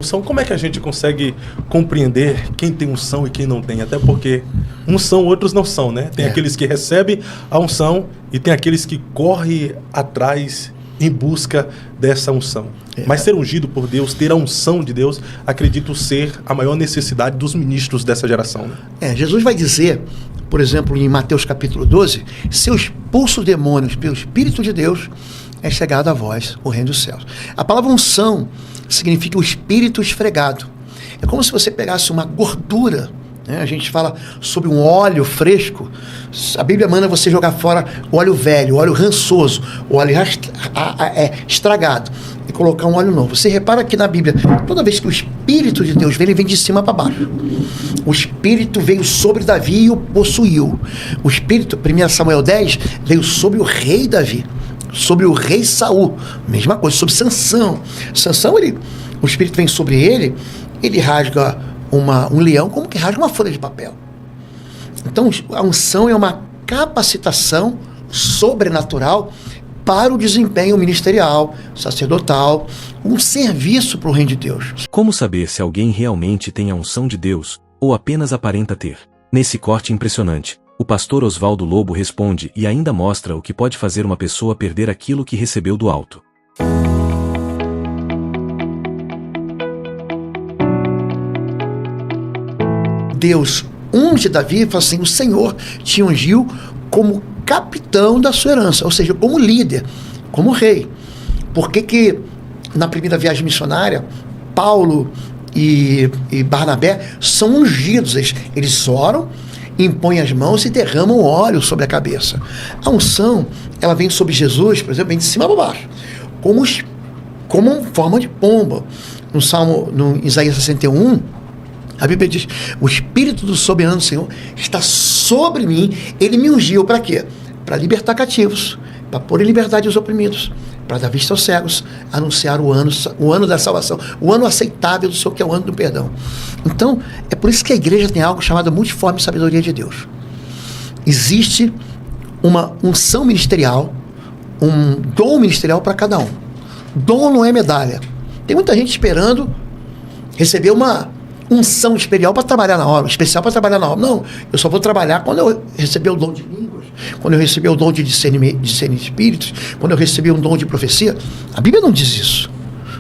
unção, como é que a gente consegue compreender quem tem unção e quem não tem? Até porque uns são, outros não são, né? Tem aqueles que recebem a unção e tem aqueles que correm atrás em busca dessa unção. Mas ser ungido por Deus, ter a unção de Deus, acredito ser a maior necessidade dos ministros dessa geração. Né? Jesus vai dizer, por exemplo, em Mateus capítulo 12, se eu expulso demônios pelo Espírito de Deus, é chegado a vós o reino dos céus. A palavra unção significa o espírito esfregado. É como se você pegasse uma gordura, né? A gente fala sobre um óleo fresco. A Bíblia manda você jogar fora o óleo velho, o óleo rançoso, o óleo estragado e colocar um óleo novo. Você repara que na Bíblia, toda vez que o Espírito de Deus vem, ele vem de cima para baixo. O Espírito veio sobre Davi e o possuiu. O Espírito, 1 Samuel 10, veio sobre o rei Davi, sobre o rei Saul, mesma coisa, sobre Sansão. Sansão, o Espírito vem sobre ele, ele rasga um leão como que rasga uma folha de papel. Então, a unção é uma capacitação sobrenatural para o desempenho ministerial, sacerdotal, um serviço para o reino de Deus. Como saber se alguém realmente tem a unção de Deus, ou apenas aparenta ter? Nesse corte impressionante, o pastor Oswaldo Lobo responde e ainda mostra o que pode fazer uma pessoa perder aquilo que recebeu do alto. Deus unge Davi e fala assim, o Senhor te ungiu como capitão da sua herança, ou seja, como líder, como rei. Por que na primeira viagem missionária, Paulo e Barnabé são ungidos? Eles oram, impõem as mãos e derramam óleo sobre a cabeça. A unção, ela vem sobre Jesus, por exemplo, vem de cima para baixo, como uma forma de pomba. No Isaías 61, a Bíblia diz, o Espírito do soberano Senhor está sobre mim, ele me ungiu para quê? Para libertar cativos, para pôr em liberdade os oprimidos, para dar vista aos cegos, anunciar o ano da salvação, o ano aceitável do Senhor, que é o ano do perdão. Então, é por isso que a igreja tem algo chamado multiforme sabedoria de Deus. Existe uma unção ministerial, um dom ministerial para cada um. Dom não é medalha. Tem muita gente esperando receber uma unção especial para trabalhar na obra, Não, eu só vou trabalhar quando eu receber o dom de línguas, quando eu receber o dom de discernir espíritos, quando eu receber um dom de profecia. A Bíblia não diz isso.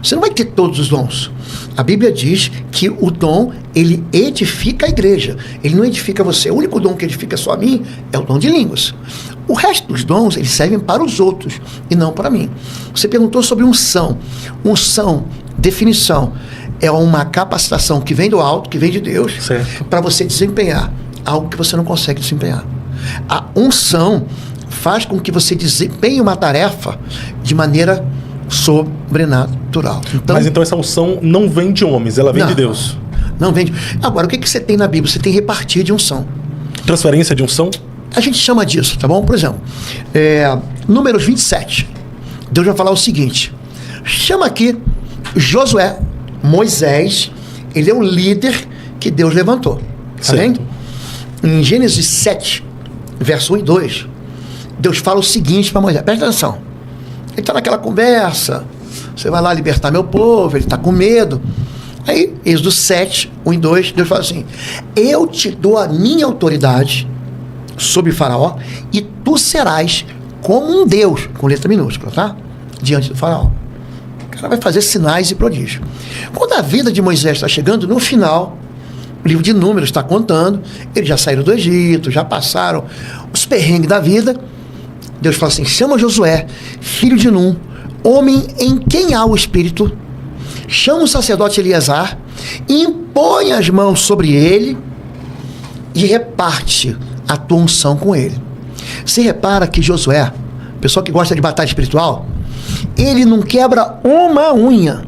Você não vai ter todos os dons. A Bíblia diz que o dom, ele edifica a igreja. Ele não edifica você. O único dom que edifica só a mim é o dom de línguas. O resto dos dons, eles servem para os outros e não para mim. Você perguntou sobre unção. Unção, definição, é uma capacitação que vem do alto, que vem de Deus, para você desempenhar algo que você não consegue desempenhar. A unção faz com que você desempenhe uma tarefa de maneira sobrenatural. Mas então essa unção não vem de homens, ela vem de Deus. Não vem de... Agora, o que você tem na Bíblia? Você tem repartir de unção. Transferência de unção? A gente chama disso, tá bom? Por exemplo, Números 27. Deus vai falar o seguinte. Chama aqui Josué. Moisés, ele é o líder que Deus levantou. Tá vendo? Em Gênesis 7, verso 1 e 2, Deus fala o seguinte para Moisés, presta atenção. Ele está naquela conversa, você vai lá libertar meu povo, ele está com medo. Aí, Êxodo 7, 1 e 2, Deus fala assim, eu te dou a minha autoridade sobre Faraó e tu serás como um Deus, com letra minúscula, tá? Diante do Faraó. O cara vai fazer sinais e prodígios. Quando a vida de Moisés está chegando no final, o livro de Números está contando, eles já saíram do Egito, já passaram os perrengues da vida. Deus fala assim, chama Josué, filho de Num, homem em quem há o Espírito, chama o sacerdote Eleazar, impõe as mãos sobre ele e reparte a tua unção com ele. Você repara que Josué, pessoal que gosta de batalha espiritual, ele não quebra uma unha.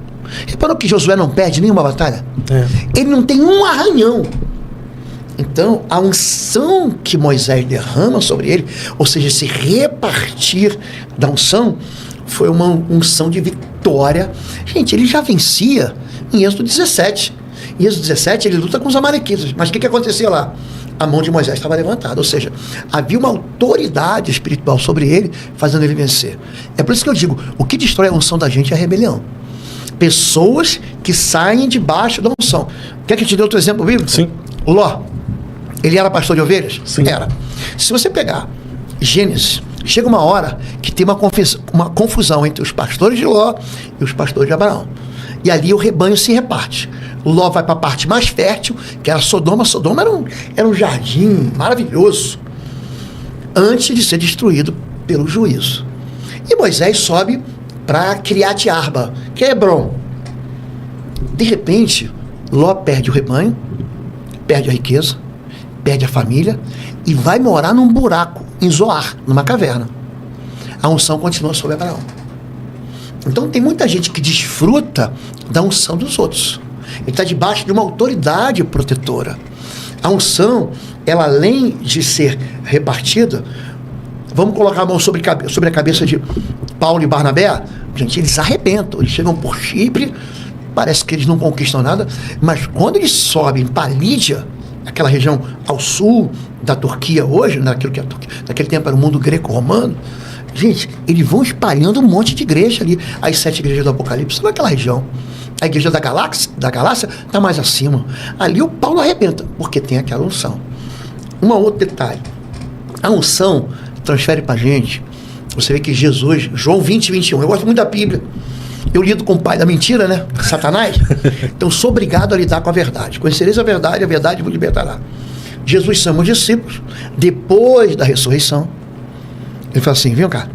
Reparou que Josué não perde nenhuma batalha? Ele não tem um arranhão. Então, a unção que Moisés derrama sobre ele, ou seja, esse repartir da unção, foi uma unção de vitória. Gente, ele já vencia em Êxodo 17. Em Êxodo 17, ele luta com os amalequitas. Mas o que acontecia lá? A mão de Moisés estava levantada, ou seja, havia uma autoridade espiritual sobre ele, fazendo ele vencer. É por isso que eu digo, o que destrói a unção da gente é a rebelião. pessoas que saem debaixo da unção. Quer que eu te dê outro exemplo bíblico? Sim. Ló, ele era pastor de ovelhas? Sim. Era. Se você pegar Gênesis, chega uma hora que tem uma confusão entre os pastores de Ló e os pastores de Abraão. E ali o rebanho se reparte. Ló vai para a parte mais fértil, que era Sodoma. Sodoma era um jardim maravilhoso, antes de ser destruído pelo juízo. E Moisés sobe para Criate Arba, que é Hebron. De repente, Ló perde o rebanho, perde a riqueza, perde a família e vai morar num buraco, em Zoar, numa caverna. A unção continua sobre Abraão. Então tem muita gente que desfruta da unção dos outros. Ele está debaixo de uma autoridade protetora. A unção, ela além de ser repartida, vamos colocar a mão sobre a cabeça de Paulo e Barnabé, gente, eles arrebentam, eles chegam por Chipre, parece que eles não conquistam nada, mas quando eles sobem para Lídia, aquela região ao sul da Turquia hoje, naquele tempo era o mundo greco-romano, gente, eles vão espalhando um monte de igreja ali, as 7 igrejas do Apocalipse, naquela região. A igreja da Galácia está mais acima. Ali o Paulo arrebenta, porque tem aquela unção. Um outro detalhe, a unção transfere para a gente. Você vê que Jesus, João 20, 21, eu gosto muito da Bíblia. Eu lido com o pai da mentira, né? Satanás. Então sou obrigado a lidar com a verdade. Conhecereis a verdade vos libertará. Jesus chama os discípulos, depois da ressurreição. Ele fala assim, vem cá,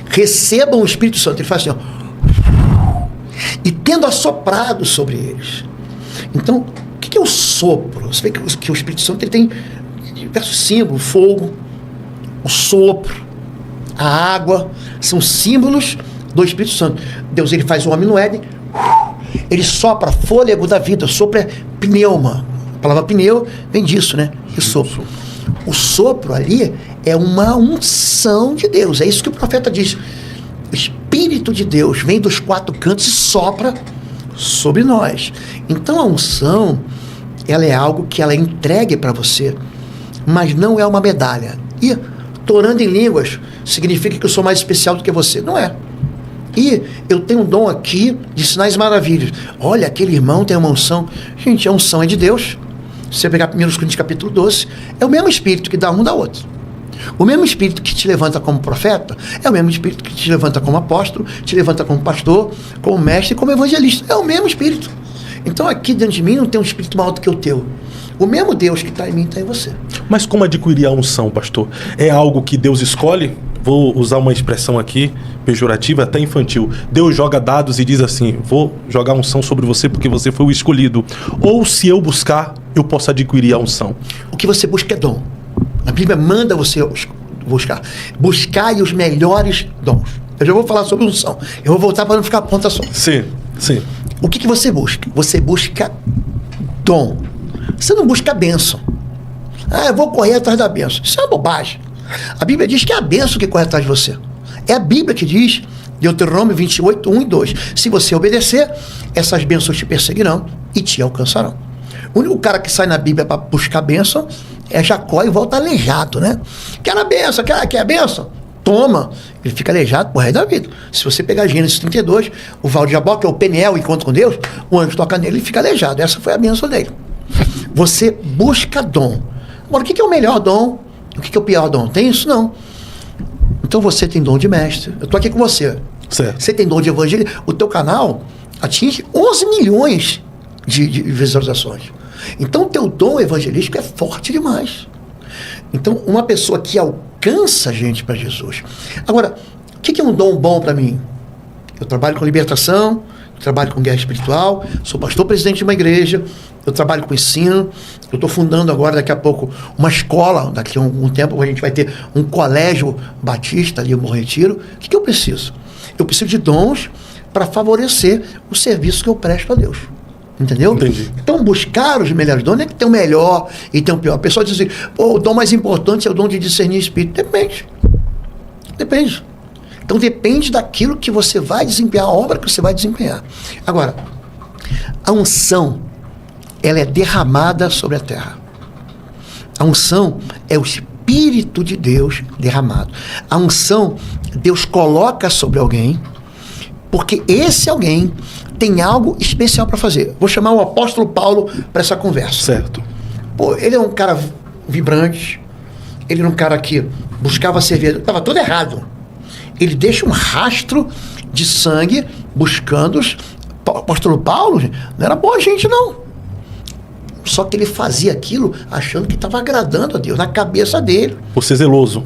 recebam o Espírito Santo. Ele fala assim, ó, e tendo assoprado sobre eles. Então, o que é o sopro? Você vê que o Espírito Santo ele tem diversos símbolos, o fogo, o sopro, a água, são símbolos do Espírito Santo. Deus, ele faz o homem no Éden, ele sopra fôlego da vida, sopro é pneuma. A palavra pneu vem disso, né? E sopro. O sopro ali é uma unção de Deus, é isso que o profeta diz. O Espírito de Deus vem dos 4 cantos e sopra sobre nós. Então a unção, ela é algo que ela é entregue para você, mas não é uma medalha. E tô orando em línguas significa que eu sou mais especial do que você. Não é. E eu tenho um dom aqui de sinais e maravilhas. Olha, aquele irmão tem uma unção. Gente, a unção é de Deus. Se você pegar 1 Coríntios capítulo 12, é o mesmo Espírito que dá um da outro. O mesmo Espírito que te levanta como profeta é o mesmo Espírito que te levanta como apóstolo, te levanta como pastor, como mestre, como evangelista. É o mesmo Espírito. Então aqui dentro de mim não tem um Espírito maior do que o teu. O mesmo Deus que está em mim está em você. Mas como adquirir a unção, pastor? É algo que Deus escolhe? Vou usar uma expressão aqui, pejorativa, até infantil. Deus joga dados e diz assim, vou jogar unção sobre você porque você foi o escolhido. Ou se eu buscar, eu posso adquirir a unção. O que você busca é dom. A Bíblia manda você buscar. Buscai os melhores dons. Eu já vou falar sobre unção. Eu vou voltar para não ficar ponta só. Sim, sim. O que você busca? Você busca dom. Você não busca bênção. Ah, eu vou correr atrás da bênção. Isso é uma bobagem. A Bíblia diz que é a bênção que corre atrás de você. É a Bíblia que diz, Deuteronômio 28, 1 e 2. Se você obedecer, essas bênçãos te perseguirão e te alcançarão. O único cara que sai na Bíblia para buscar bênção é Jacó e volta aleijado, né? Quer a bênção, quer a bênção? Toma. Ele fica aleijado pro resto da vida. Se você pegar Gênesis 32, o Val de Jabó, que é o Peniel, encontro com Deus, o anjo toca nele e fica aleijado. Essa foi a bênção dele. Você busca dom. Agora, o que é o melhor dom? O que é o pior dom? Tem isso? Não. Então você tem dom de mestre. Eu estou aqui com você. Certo. Você tem dom de evangelho. O teu canal atinge 11 milhões de visualizações. Então o teu dom evangelístico é forte demais. Então uma pessoa que alcança a gente para Jesus. Agora, o que é um dom bom para mim? Eu trabalho com libertação, trabalho com guerra espiritual, sou pastor presidente de uma igreja, eu trabalho com ensino, eu estou fundando agora, daqui a pouco, uma escola, daqui a um tempo a gente vai ter um colégio batista ali no Bom Retiro. O que eu preciso? Eu preciso de dons para favorecer o serviço que eu presto a Deus. Entendeu? Entendi. Então, buscar os melhores dons não é que tem o melhor e tem o pior. A pessoa diz assim, pô, o dom mais importante é o dom de discernir espírito. Depende. Depende. Então, depende daquilo que você vai desempenhar, a obra que você vai desempenhar. Agora, a unção, ela é derramada sobre a terra. A unção é o Espírito de Deus derramado. A unção, Deus coloca sobre alguém Porque esse alguém tem algo especial para fazer. Vou chamar o apóstolo Paulo para essa conversa. Certo. Pô, ele é um cara vibrante, ele era um cara que buscava servir, estava tudo errado. Ele deixa um rastro de sangue buscando os... O apóstolo Paulo não era boa gente, não. Só que ele fazia aquilo achando que estava agradando a Deus, na cabeça dele. Por ser zeloso.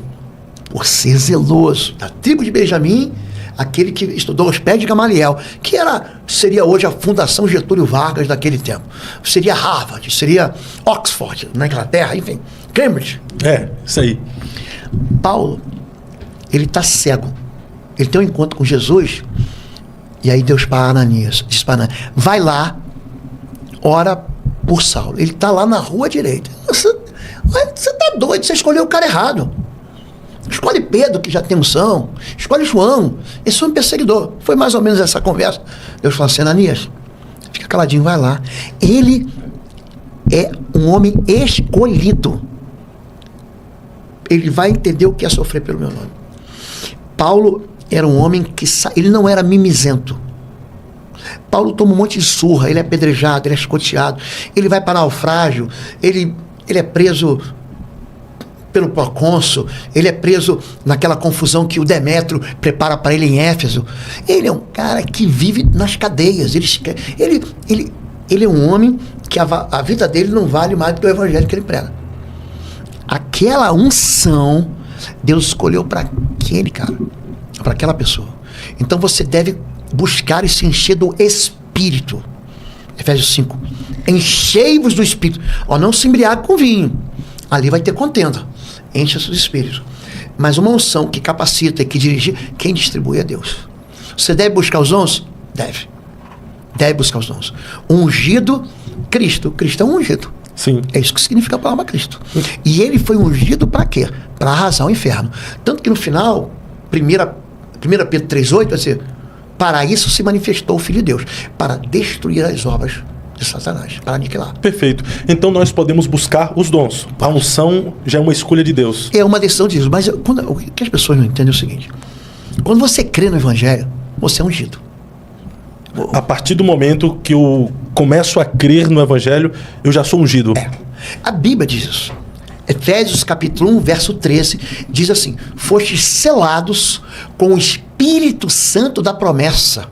Por ser zeloso. Da tribo de Benjamim, aquele que estudou aos pés de Gamaliel, que seria hoje a Fundação Getúlio Vargas daquele tempo. Seria Harvard, seria Oxford, na Inglaterra, enfim, Cambridge. Isso aí. Paulo, ele está cego. Ele tem um encontro com Jesus, e aí Deus para Ananias, diz para Ananias, vai lá, ora por Saulo. Ele está lá na rua direita. Você está doido, você escolheu o cara errado. Escolhe Pedro, que já tem unção. Escolhe João. Esse foi um perseguidor. Foi mais ou menos essa conversa. Deus falou assim, Ananias, fica caladinho, vai lá. Ele é um homem escolhido. Ele vai entender o que é sofrer pelo meu nome. Paulo era um homem que... Ele não era mimizento. Paulo toma um monte de surra, ele é apedrejado, ele é escoteado, ele vai para naufrágio, ele é preso pelo procônsul, ele é preso naquela confusão que o Demétrio prepara para ele em Éfeso. Ele é um cara que vive nas cadeias. Ele é um homem que a vida dele não vale mais do que o evangelho que ele prega. Aquela unção, Deus escolheu para aquele cara, para aquela pessoa. Então você deve buscar e se encher do Espírito. Efésios 5. Enchei-vos do Espírito. Não se embriague com vinho. Ali vai ter contenda. Encha-se do Espírito. Mas uma unção que capacita e que dirige, quem distribui é Deus. Você deve buscar os dons? Deve. Deve buscar os dons. Ungido, Cristo. Cristo é um ungido. Sim. É isso que significa a palavra Cristo. E ele foi ungido para quê? Para arrasar o inferno. Tanto que no final, 1 Pedro 3,8 vai ser: para isso se manifestou o Filho de Deus, para destruir as obras de Satanás, para aniquilar. Perfeito. Então nós podemos buscar os dons. A unção já é uma escolha de Deus. É uma decisão de Deus. Mas o que as pessoas não entendem é o seguinte: quando você crê no Evangelho, você é ungido. A partir do momento que eu começo a crer no Evangelho, eu já sou ungido. A Bíblia diz isso. Efésios capítulo 1, verso 13, diz assim: fostes selados com o Espírito Santo da promessa,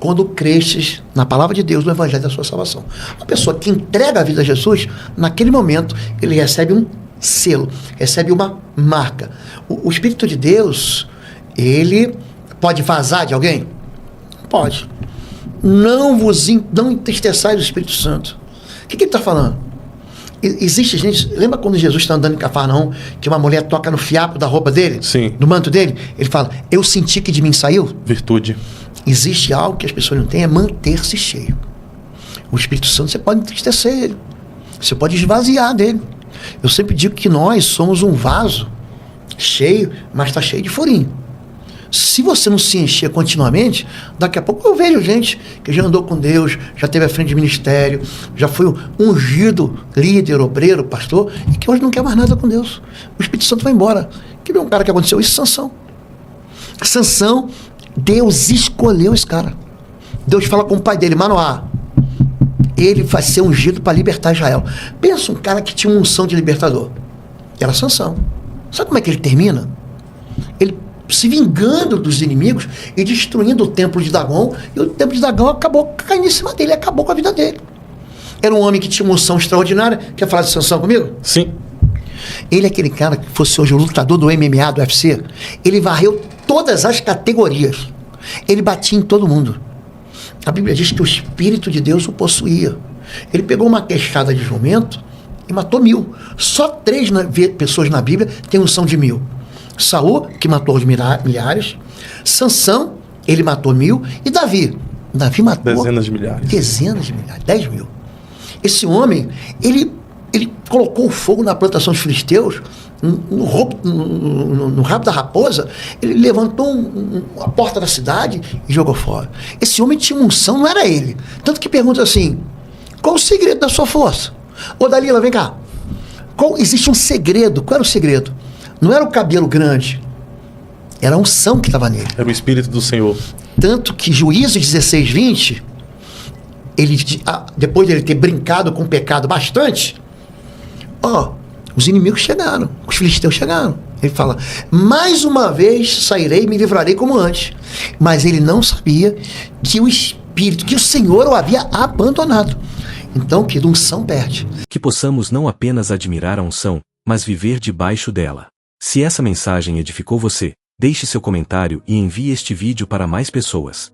quando crestes na palavra de Deus, no Evangelho da sua salvação. Uma pessoa que entrega a vida a Jesus, naquele momento, ele recebe um selo, recebe uma marca. O Espírito de Deus, ele pode vazar de alguém? Pode. Não entristeçais o Espírito Santo. O que ele está falando? Existe gente... Lembra quando Jesus está andando em Cafarnaum, que uma mulher toca no fiapo da roupa dele? Sim. No manto dele? Ele fala, eu senti que de mim saiu. Virtude. Existe algo que as pessoas não têm, é manter-se cheio. O Espírito Santo, você pode entristecer ele. Você pode esvaziar dele. Eu sempre digo que nós somos um vaso cheio, mas está cheio de furinho. Se você não se encher continuamente, daqui a pouco eu vejo gente que já andou com Deus, já teve à frente de ministério, já foi ungido líder, obreiro, pastor, e que hoje não quer mais nada com Deus. O Espírito Santo vai embora. Que um cara que aconteceu isso, Sansão. Sansão, Deus escolheu esse cara. Deus fala com o pai dele, Manoá, ele vai ser ungido para libertar Israel. Pensa um cara que tinha uma unção de libertador. Era Sansão. Sabe como é que ele termina? Ele se vingando dos inimigos e destruindo o templo de Dagom, e o templo de Dagom acabou caindo em cima dele, acabou com a vida dele. Era um homem que tinha uma unção extraordinária. Quer falar de Sansão comigo? Sim. Ele é aquele cara que fosse hoje o lutador do MMA, do UFC, ele varreu todas as categorias, ele batia em todo mundo. A Bíblia diz que o Espírito de Deus o possuía. Ele pegou uma queixada de jumento e matou 1000. Só 3 pessoas na Bíblia têm unção de 1000. Saul, que matou os milhares. Sansão, ele matou 1000. E Davi matou dezenas de milhares. 10.000. Esse homem, ele colocou o fogo na plantação dos filisteus, no rabo da raposa. Ele levantou a porta da cidade e jogou fora. Esse homem tinha uma unção, não era ele. Tanto que pergunta assim: qual o segredo da sua força? Ô Dalila, vem cá. Existe um segredo. Qual era o segredo? Não era o cabelo grande, Era a unção que estava nele. Era o Espírito do Senhor. Tanto que Juízes 16, 20, depois dele ter brincado com o pecado bastante, os inimigos chegaram, os filisteus chegaram. Ele fala, mais uma vez sairei e me livrarei como antes. Mas ele não sabia que o Espírito, que o Senhor o havia abandonado. Então, que unção perde. Que possamos não apenas admirar a unção, mas viver debaixo dela. Se essa mensagem edificou você, deixe seu comentário e envie este vídeo para mais pessoas.